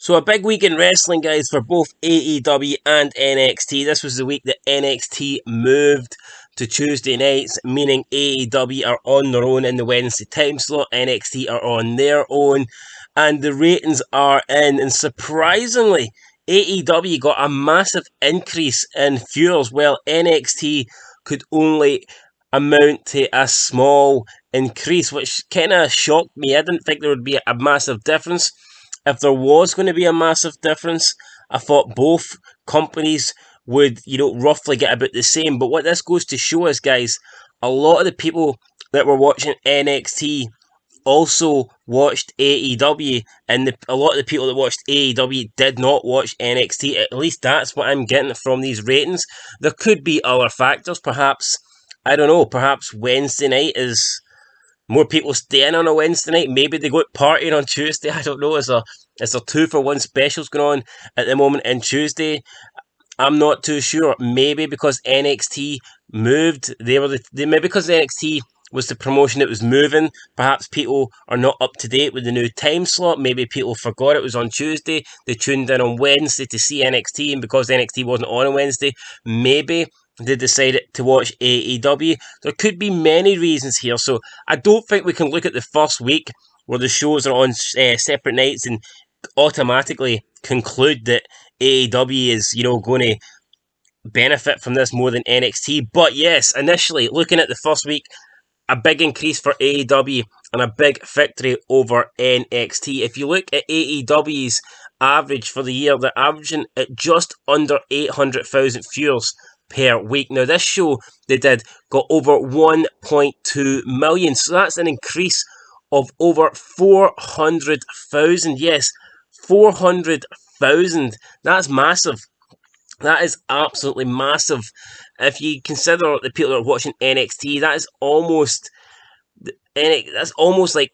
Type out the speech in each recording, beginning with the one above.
So a big week in wrestling, guys, for both AEW and NXT. This was the week that NXT moved to Tuesday nights, meaning AEW are on their own in the Wednesday time slot, NXT are on their own, and the ratings are in. And surprisingly, AEW got a massive increase in viewers, while NXT could only amount to a small increase, which kind of shocked me. I didn't think there would be a massive difference. If there was going to be a massive difference, I thought both companies would, roughly get about the same. But what this goes to show us, guys, a lot of the people that were watching NXT also watched AEW, and a lot of the people that watched AEW did not watch NXT. At least that's what I'm getting from these ratings. There could be other factors, perhaps. I don't know. Perhaps Wednesday night is more people staying on a Wednesday night. Maybe they go out partying on Tuesday. I don't know. Is there 2-for-1 specials going on at the moment in Tuesday? I'm not too sure. Maybe because NXT moved, maybe because NXT was the promotion that was moving. Perhaps people are not up to date with the new time slot. Maybe people forgot it was on Tuesday. They tuned in on Wednesday to see NXT, and because NXT wasn't on a Wednesday, maybe they decided to watch AEW. There could be many reasons here, so I don't think we can look at the first week where the shows are on separate nights and automatically conclude that AEW is, going to benefit from this more than NXT. But yes, initially, looking at the first week, a big increase for AEW and a big victory over NXT. If you look at AEW's average for the year, they're averaging at just under 800,000 viewers per week. Now, this show they did got over 1.2 million, so that's an increase of over 400,000. Yes, 400,000. That's massive. That is absolutely massive. If you consider the people that are watching NXT, that's almost like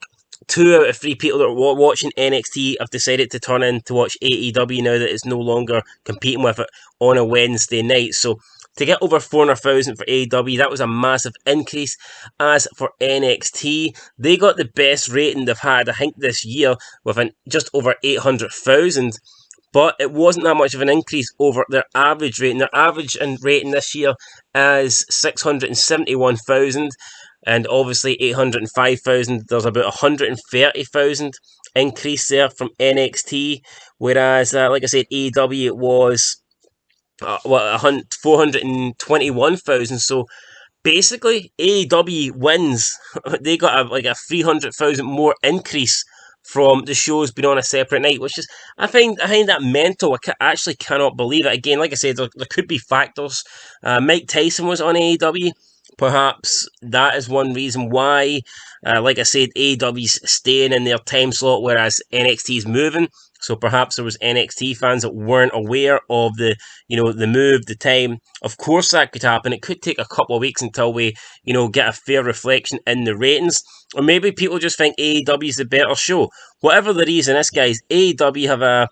2 out of 3 people that are watching NXT have decided to turn in to watch AEW now that it's no longer competing with it on a Wednesday night. So to get over 400,000 for AEW, that was a massive increase. As for NXT, they got the best rating they've had, I think, this year with just over 800,000. But it wasn't that much of an increase over their average rating. Their average rating this year is 671,000, and obviously 805,000. There's about 130,000 increase there from NXT, whereas, like I said, AEW was 421,000. So basically, AEW wins. They got a 300,000 more increase from the shows being on a separate night, which is, I find that mental. I actually cannot believe it. Again, like I said, there could be factors. Mike Tyson was on AEW. Perhaps that is one reason why. Like I said, AEW's staying in their time slot, whereas NXT's moving. So perhaps there was NXT fans that weren't aware of the move, the time. Of course that could happen. It could take a couple of weeks until we, get a fair reflection in the ratings. Or maybe people just think AEW is the better show. Whatever the reason is, guys, AEW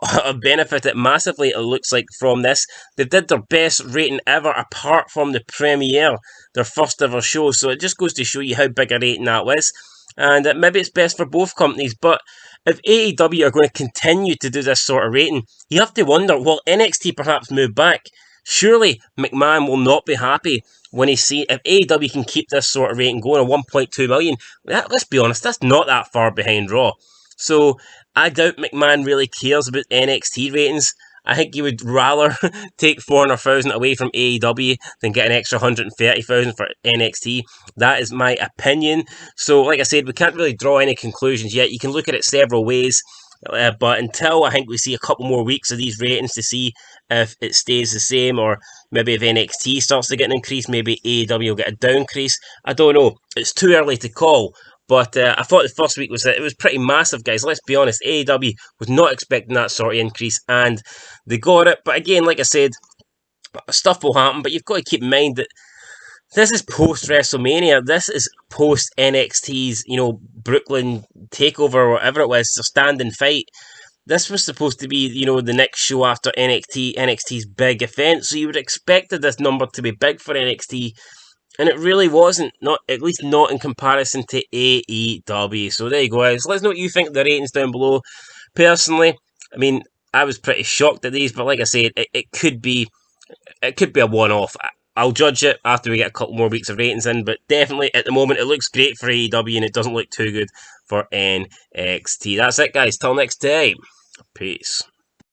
have benefited massively, it looks like, from this. They did their best rating ever apart from the premiere, their first ever show. So it just goes to show you how big a rating that was. And maybe it's best for both companies. But if AEW are going to continue to do this sort of rating, you have to wonder, will NXT perhaps move back? Surely McMahon will not be happy when he see if AEW can keep this sort of rating going at 1.2 million. Let's be honest, that's not that far behind Raw. So I doubt McMahon really cares about NXT ratings. I think he would rather take 400,000 away from AEW than get an extra 130,000 for NXT. That is my opinion. So, like I said, we can't really draw any conclusions yet. You can look at it several ways. But until I think we see a couple more weeks of these ratings to see if it stays the same, or maybe if NXT starts to get an increase, maybe AEW will get a downcrease. I don't know. It's too early to call. But I thought the first week it was pretty massive, guys. Let's be honest. AEW was not expecting that sort of increase, and they got it. But again, like I said, stuff will happen. But you've got to keep in mind that this is post WrestleMania. This is post NXT's, Brooklyn Takeover or whatever it was, their standing fight. This was supposed to be, the next show after NXT's big event. So you would expect this number to be big for NXT. And it really wasn't, at least not in comparison to AEW. So there you go, guys. Let us know what you think of the ratings down below. Personally, I mean, I was pretty shocked at these, but like I said, it could be a one-off. I'll judge it after we get a couple more weeks of ratings in, but definitely at the moment it looks great for AEW and it doesn't look too good for NXT. That's it, guys. Till next time. Peace.